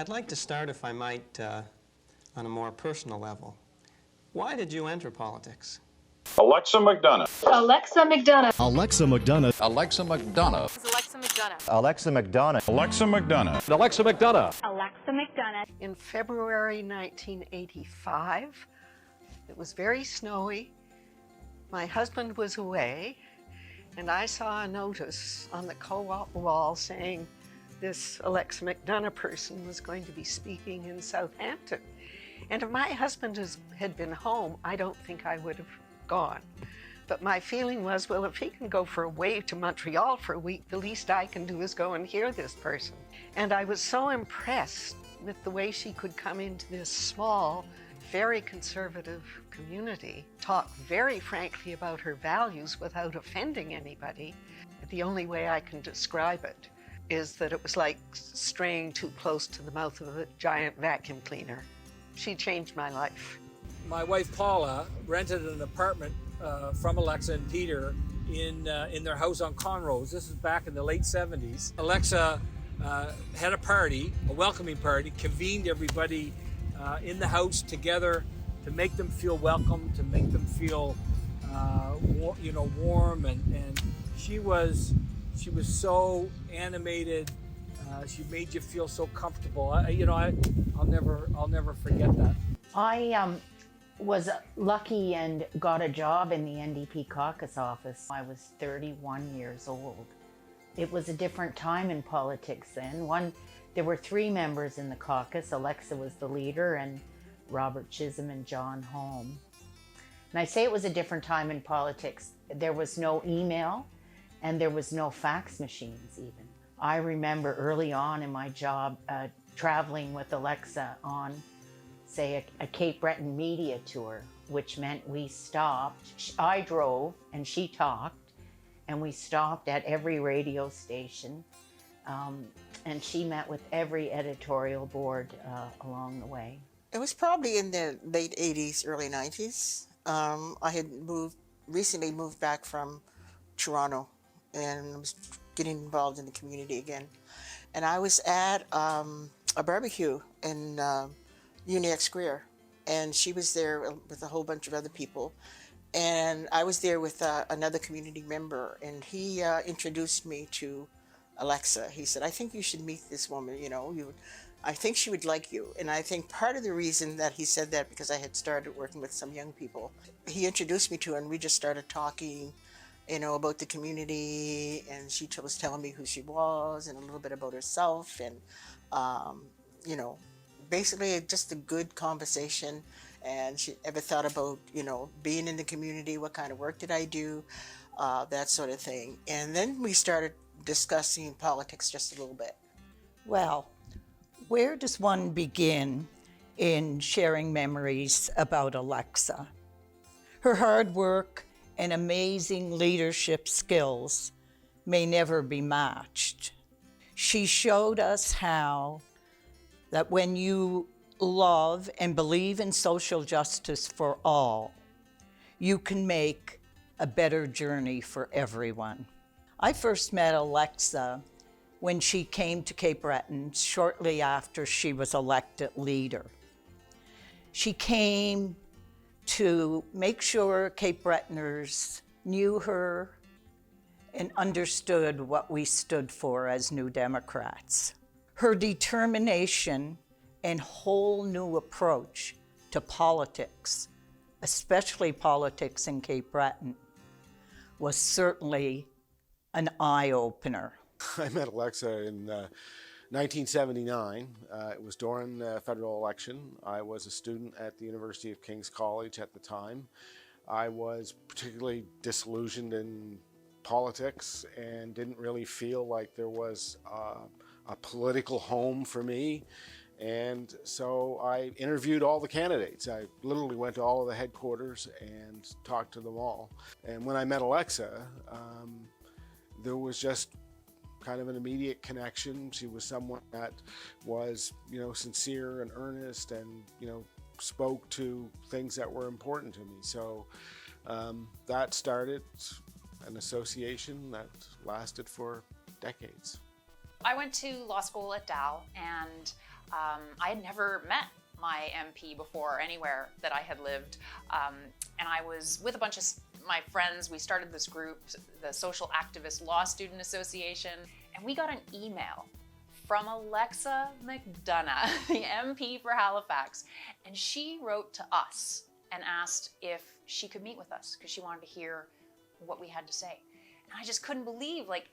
I'd like to start, if I might, on a more personal level. Why did you enter politics? Alexa McDonough. Alexa McDonough. Alexa McDonough. Alexa McDonough. Alexa McDonough. Alexa McDonough. Alexa McDonough. Alexa McDonough. Alexa McDonough. In February 1985, it was very snowy. My husband was away, and I saw a notice on the co-op wall saying this Alexa McDonough person was going to be speaking in Southampton. And if my husband had been home, I don't think I would have gone. But my feeling was, well, if he can go for a wave to Montreal for a week, the least I can do is go and hear this person. And I was so impressed with the way she could come into this small, very conservative community, talk very frankly about her values without offending anybody. The only way I can describe it is that it was like straying too close to the mouth of a giant vacuum cleaner. She changed my life. My wife Paula rented an apartment from Alexa and Peter in their house on Conrose. This is back in the late 70s. Alexa had a party, a welcoming party, convened everybody in the house together to make them feel welcome, to make them feel warm, and she was so animated. She made you feel so comfortable. I'll never forget that. I was lucky and got a job in the NDP caucus office. I was 31 years old. It was a different time in politics then. There were 3 members in the caucus. Alexa was the leader, and Robert Chisholm and John Holm. And I say it was a different time in politics. There was no email, and there was no fax machines even. I remember early on in my job traveling with Alexa on, say, a Cape Breton media tour, which meant we stopped. I drove and she talked, and we stopped at every radio station, and she met with every editorial board along the way. It was probably in the late 80s, early 90s. I had recently moved back from Toronto and was getting involved in the community again. And I was at a barbecue in Uniacke Square, and she was there with a whole bunch of other people. And I was there with another community member, and he introduced me to Alexa. He said, I think you should meet this woman, I think she would like you. And I think part of the reason that he said that, because I had started working with some young people, he introduced me to her, and we just started talking, about the community, and she was telling me who she was and a little bit about herself, and, basically just a good conversation. And she ever thought about, being in the community, what kind of work did I do, that sort of thing. And then we started discussing politics just a little bit. Well, where does one begin in sharing memories about Alexa? Her hard work and amazing leadership skills may never be matched. She showed us how that when you love and believe in social justice for all, you can make a better journey for everyone. I first met Alexa when she came to Cape Breton shortly after she was elected leader. She came to make sure Cape Bretoners knew her and understood what we stood for as New Democrats. Her determination and whole new approach to politics, especially politics in Cape Breton, was certainly an eye-opener. I met Alexa in 1979. It was during the federal election. I was a student at the University of King's College at the time. I was particularly disillusioned in politics and didn't really feel like there was a political home for me. And so I interviewed all the candidates. I literally went to all of the headquarters and talked to them all. And when I met Alexa, there was just kind of an immediate connection. She was someone that was, sincere and earnest, and, spoke to things that were important to me. So that started an association that lasted for decades. I went to law school at Dow, and I had never met my MP before anywhere that I had lived. And I was with a bunch of my friends. We started this group, the Social Activist Law Student Association, and we got an email from Alexa McDonough, the MP for Halifax. And she wrote to us and asked if she could meet with us because she wanted to hear what we had to say. And I just couldn't believe, like,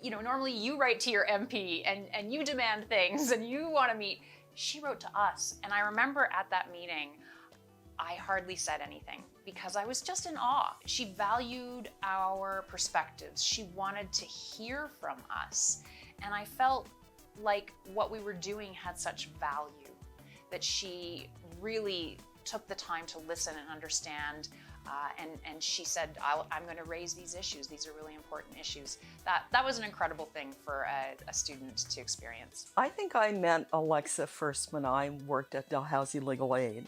you know, normally you write to your MP and you demand things and you want to meet. She wrote to us. And I remember at that meeting, I hardly said anything because I was just in awe. She valued our perspectives. She wanted to hear from us. And I felt like what we were doing had such value that she really took the time to listen and understand. And she said, I'm going to raise these issues. These are really important issues. That was an incredible thing for a student to experience. I think I met Alexa first when I worked at Dalhousie Legal Aid.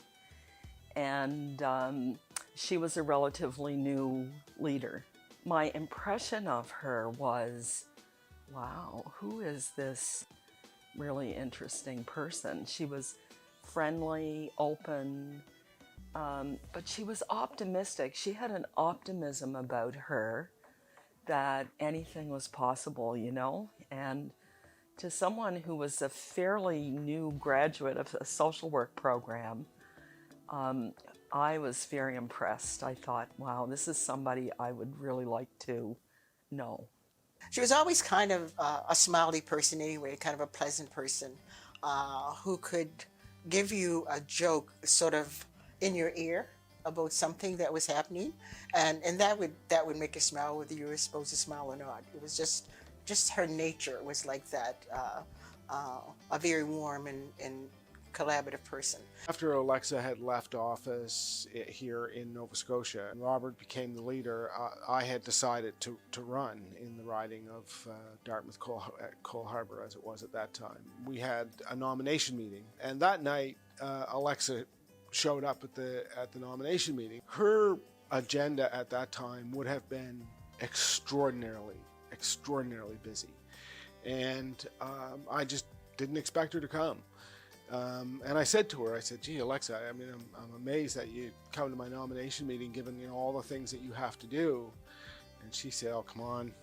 And she was a relatively new leader. My impression of her was, wow, who is this really interesting person? She was friendly, open, but she was optimistic. She had an optimism about her that anything was possible, you know? And to someone who was a fairly new graduate of a social work program, I was very impressed. I thought, wow, this is somebody I would really like to know. She was always kind of a smiley person anyway, kind of a pleasant person who could give you a joke sort of in your ear about something that was happening, and that would make you smile whether you were supposed to smile or not. It was just her nature was like that, a very warm and collaborative person. After Alexa had left office here in Nova Scotia and Robert became the leader, I had decided to run in the riding of Dartmouth Cole Harbour, as it was at that time. We had a nomination meeting, and that night Alexa showed up at the nomination meeting. Her agenda at that time would have been extraordinarily busy, and I just didn't expect her to come. And I said to her, I said, gee, Alexa, I mean, I'm amazed that you come to my nomination meeting given, you know, all the things that you have to do. And she said, oh, come on.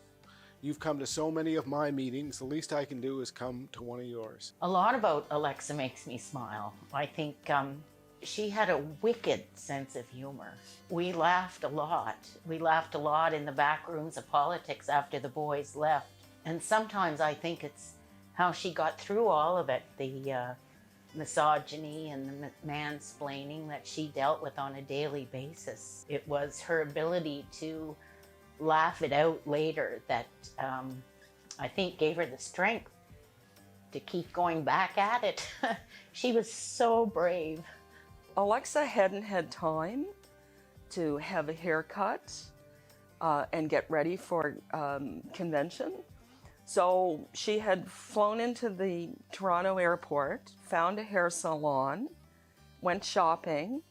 You've come to so many of my meetings. The least I can do is come to one of yours. A lot about Alexa makes me smile. I think she had a wicked sense of humor. We laughed a lot. We laughed a lot in the back rooms of politics after the boys left. And sometimes I think it's how she got through all of it, the misogyny and the mansplaining that she dealt with on a daily basis. It was her ability to laugh it out later that I think gave her the strength to keep going back at it. She was so brave. Alexa hadn't had time to have a haircut and get ready for convention. So she had flown into the Toronto airport, found a hair salon, went shopping,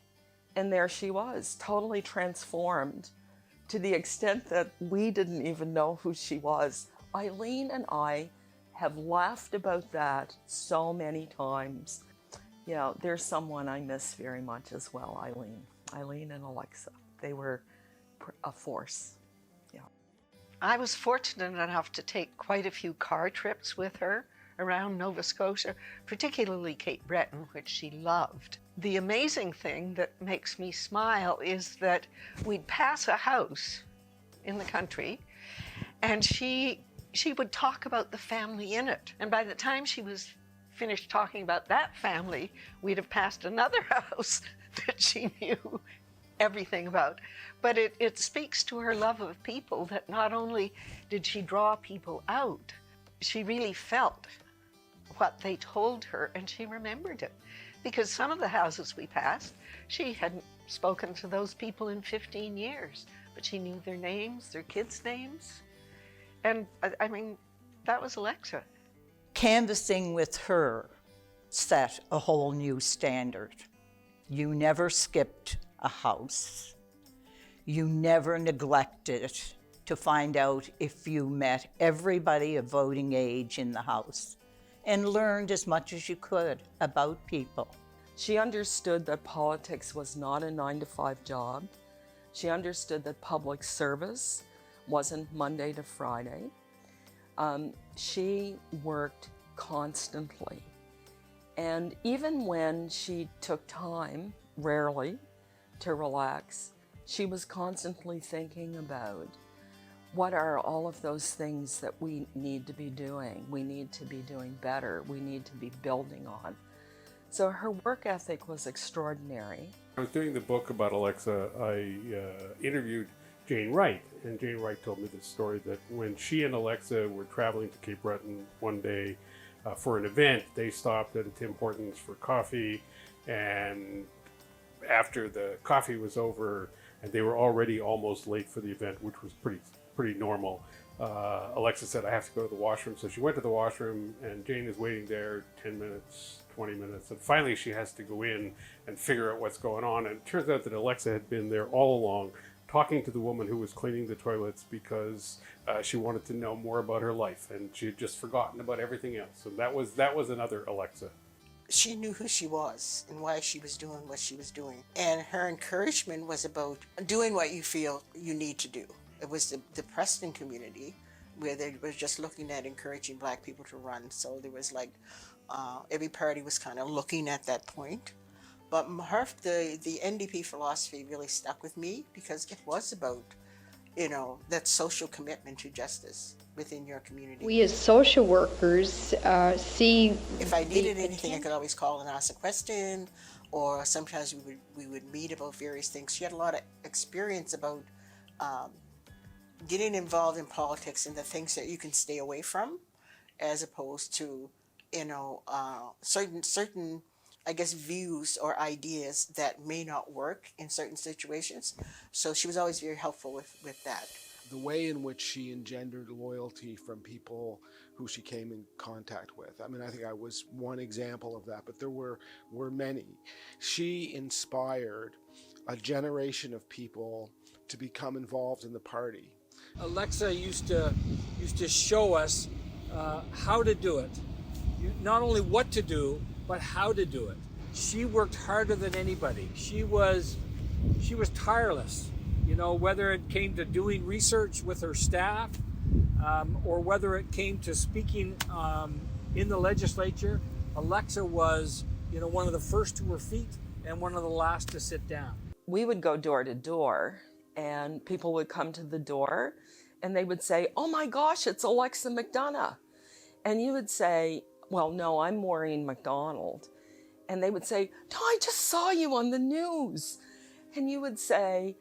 and there she was, totally transformed to the extent that we didn't even know who she was. Eileen and I have laughed about that so many times. You know, there's someone I miss very much as well, Eileen. Eileen and Alexa, they were a force. I was fortunate enough to take quite a few car trips with her around Nova Scotia, particularly Cape Breton, which she loved. The amazing thing that makes me smile is that we'd pass a house in the country and she would talk about the family in it. And by the time she was finished talking about that family, we'd have passed another house that she knew everything about. But it speaks to her love of people that not only did she draw people out, she really felt what they told her and she remembered it. Because some of the houses we passed, she hadn't spoken to those people in 15 years, but she knew their names, their kids' names. And I mean, that was Alexa. Canvassing with her set a whole new standard. You never skipped a house. You never neglected to find out if you met everybody of voting age in the house. and learned as much as you could about people. She understood that politics was not a 9-to-5 job. She understood that public service wasn't Monday to Friday. She worked constantly. And even when she took time, rarely, to relax, she was constantly thinking about what are all of those things that we need to be doing. We need to be doing better. We need to be building on. So her work ethic was extraordinary. I was doing the book about Alexa. I interviewed Jane Wright, and Jane Wright told me this story that when she and Alexa were traveling to Cape Breton one day for an event, they stopped at a Tim Hortons for coffee, and after the coffee was over and they were already almost late for the event, which was pretty normal, Alexa said, I have to go to the washroom. So she went to the washroom, and Jane is waiting there 10 minutes, 20 minutes, and finally she has to go in and figure out what's going on. And it turns out that Alexa had been there all along, talking to the woman who was cleaning the toilets because she wanted to know more about her life, and she had just forgotten about everything else. So that was another Alexa. She knew who she was and why she was doing what she was doing. And her encouragement was about doing what you feel you need to do. It was the Preston community where they were just looking at encouraging Black people to run. So there was like, every party was kind of looking at that point. But the NDP philosophy really stuck with me because it was about, that social commitment to justice within your community. We as social workers see. If I needed anything, I could always call and ask a question, or sometimes we would meet about various things. She had a lot of experience about getting involved in politics and the things that you can stay away from, as opposed to, certain, I guess, views or ideas that may not work in certain situations. So she was always very helpful with that. The way in which she engendered loyalty from people who she came in contact with. I mean, I think I was one example of that, but there were many. She inspired a generation of people to become involved in the party. Alexa used to show us how to do it. Not only what to do, but how to do it. She worked harder than anybody. She was tireless. Whether it came to doing research with her staff, or whether it came to speaking in the legislature, Alexa was, one of the first to her feet and one of the last to sit down. We would go door to door, and people would come to the door, and they would say, oh my gosh, it's Alexa McDonough. And you would say, well, no, I'm Maureen McDonald. And they would say, no, I just saw you on the news. And you would say,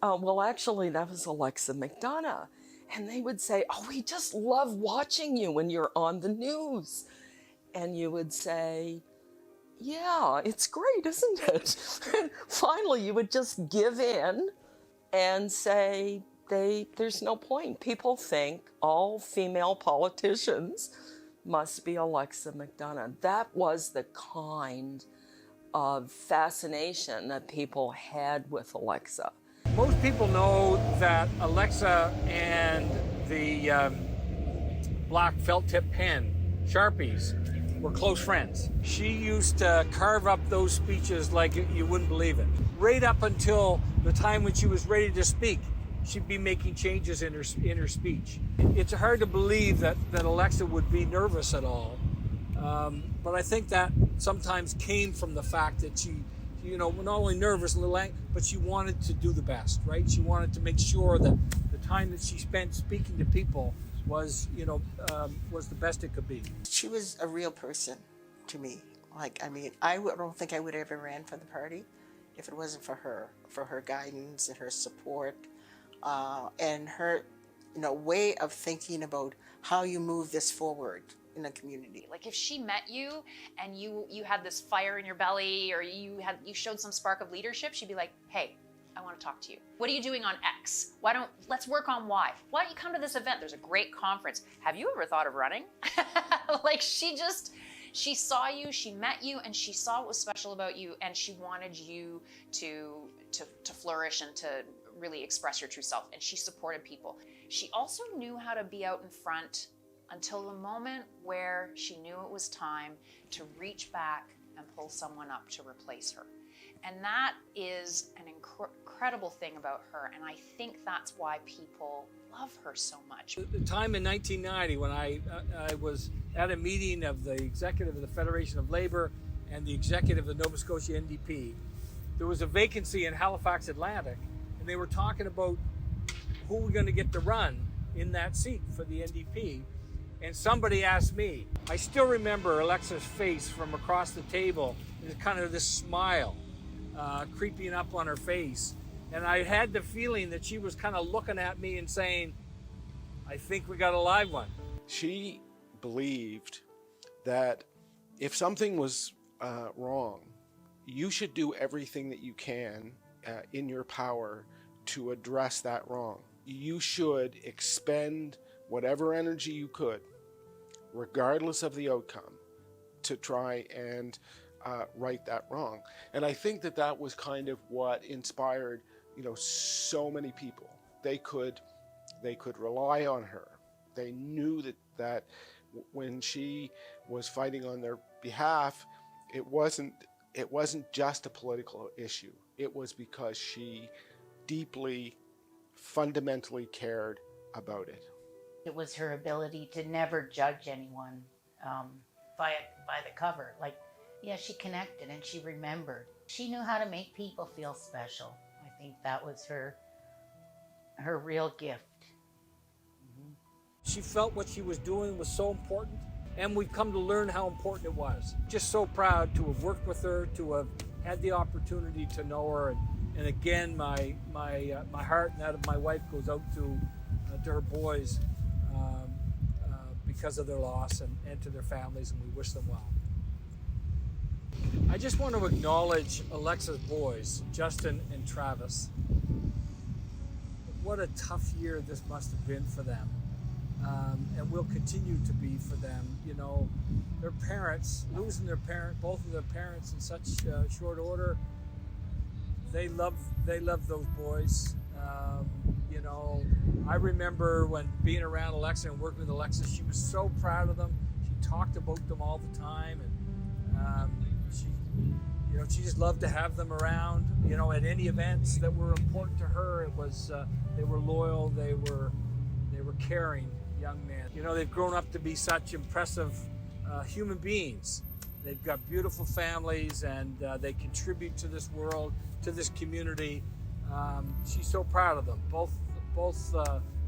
well, actually, that was Alexa McDonough. And they would say, oh, we just love watching you when you're on the news. And you would say, yeah, it's great, isn't it? And finally, you would just give in and say, there's no point. People think all female politicians must be Alexa McDonough. That was the kind of fascination that people had with Alexa. Most people know that Alexa and the black felt tip pen, Sharpies, were close friends. She used to carve up those speeches like you wouldn't believe it. Right up until the time when she was ready to speak, she'd be making changes in her speech. It's hard to believe that Alexa would be nervous at all. But I think that sometimes came from the fact that she, not only nervous, but she wanted to do the best, right? She wanted to make sure that the time that she spent speaking to people was the best it could be. She was a real person to me. I don't think I would have ever ran for the party if it wasn't for her guidance and her support, and her, way of thinking about how you move this forward in a community. Like if she met you and you had this fire in your belly, or you showed some spark of leadership, she'd be like, hey, I want to talk to you. What are you doing on X? Let's work on Y. Why don't you come to this event? There's a great conference. Have you ever thought of running? Like she saw you, she met you, and she saw what was special about you, and she wanted you to flourish and to really express your true self, and she supported people. She also knew how to be out in front until the moment where she knew it was time to reach back and pull someone up to replace her. And that is an incredible thing about her, and I think that's why people love her so much. The time in 1990 when I was at a meeting of the executive of the Federation of Labor and the executive of the Nova Scotia NDP, there was a vacancy in Halifax Atlantic, and they were talking about who we're going to get to run in that seat for the NDP. And somebody asked me, I still remember Alexa's face from across the table, and kind of this smile creeping up on her face. And I had the feeling that she was kind of looking at me and saying, I think we got a live one. She believed that if something was wrong, you should do everything that you can in your power to address that wrong. You should expend whatever energy you could, regardless of the outcome, to try and right that wrong. And I think that that was kind of what inspired, so many people. They could rely on her. They knew that when she was fighting on their behalf, it wasn't just a political issue. It was because she deeply, fundamentally cared about it. It was her ability to never judge anyone by the cover. Like, yeah, she connected and she remembered. She knew how to make people feel special. I think that was her real gift. She felt what she was doing was so important, and we've come to learn how important it was. Just so proud to have worked with her, to have had the opportunity to know her, and again, my heart and that of my wife goes out to her boys because of their loss, and to their families, and we wish them well. I just want to acknowledge Alexa's boys, Justin and Travis. What a tough year this must have been for them. And will continue to be for them. Their parents, losing both of their parents in such short order, they love those boys. I remember when being around Alexa and working with Alexa, she was so proud of them. She talked about them all the time, and she just loved to have them around. At any events that were important to her, it was they were loyal, they were caring young men. They've grown up to be such impressive human beings. They've got beautiful families, and they contribute to this world, to this community. She's so proud of them. Both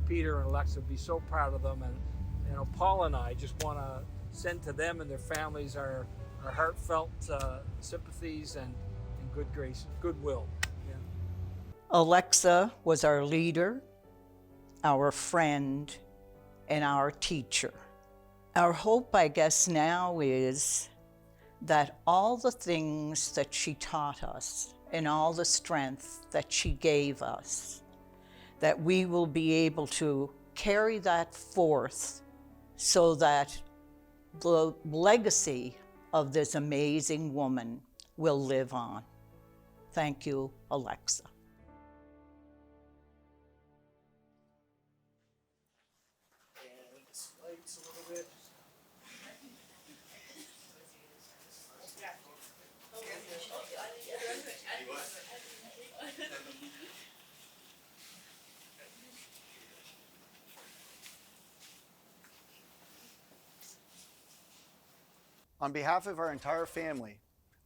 Peter and Alexa would be so proud of them, and Paul and I just want to send to them and their families our heartfelt sympathies and good grace, goodwill. Yeah. Alexa was our leader, our friend, and our teacher. Our hope, I guess, now is that all the things that she taught us and all the strength that she gave us, that we will be able to carry that forth so that the legacy of this amazing woman will live on. Thank you, Alexa. On behalf of our entire family,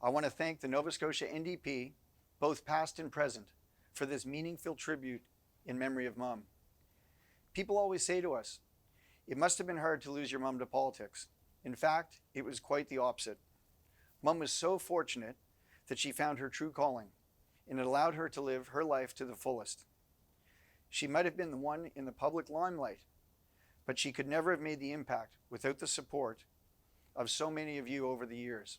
I want to thank the Nova Scotia NDP, both past and present, for this meaningful tribute in memory of Mom. People always say to us, it must have been hard to lose your mom to politics. In fact, it was quite the opposite. Mom was so fortunate that she found her true calling, and it allowed her to live her life to the fullest. She might have been the one in the public limelight, but she could never have made the impact without the support of so many of you over the years.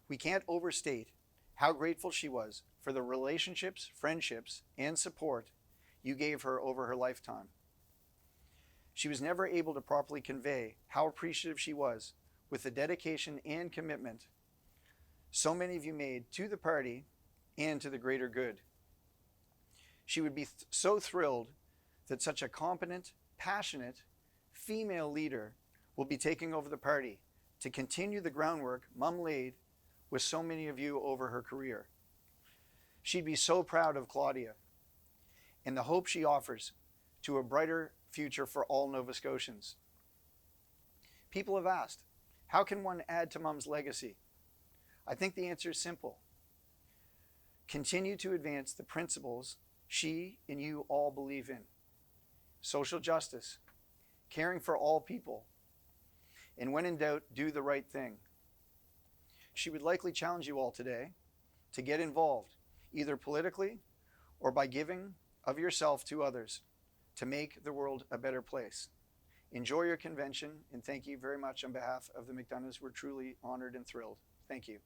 We can't overstate how grateful she was for the relationships, friendships, and support you gave her over her lifetime. She was never able to properly convey how appreciative she was with the dedication and commitment so many of you made to the party and to the greater good. She would be so thrilled that such a competent, passionate, female leader will be taking over the party to continue the groundwork Mum laid with so many of you over her career. She'd be so proud of Claudia and the hope she offers to a brighter future for all Nova Scotians. People have asked, how can one add to Mum's legacy? I think the answer is simple. Continue to advance the principles she and you all believe in. Social justice, caring for all people, and when in doubt, do the right thing. She would likely challenge you all today to get involved, either politically or by giving of yourself to others to make the world a better place. Enjoy your convention, and thank you very much on behalf of the McDonoughs. We're truly honored and thrilled. Thank you.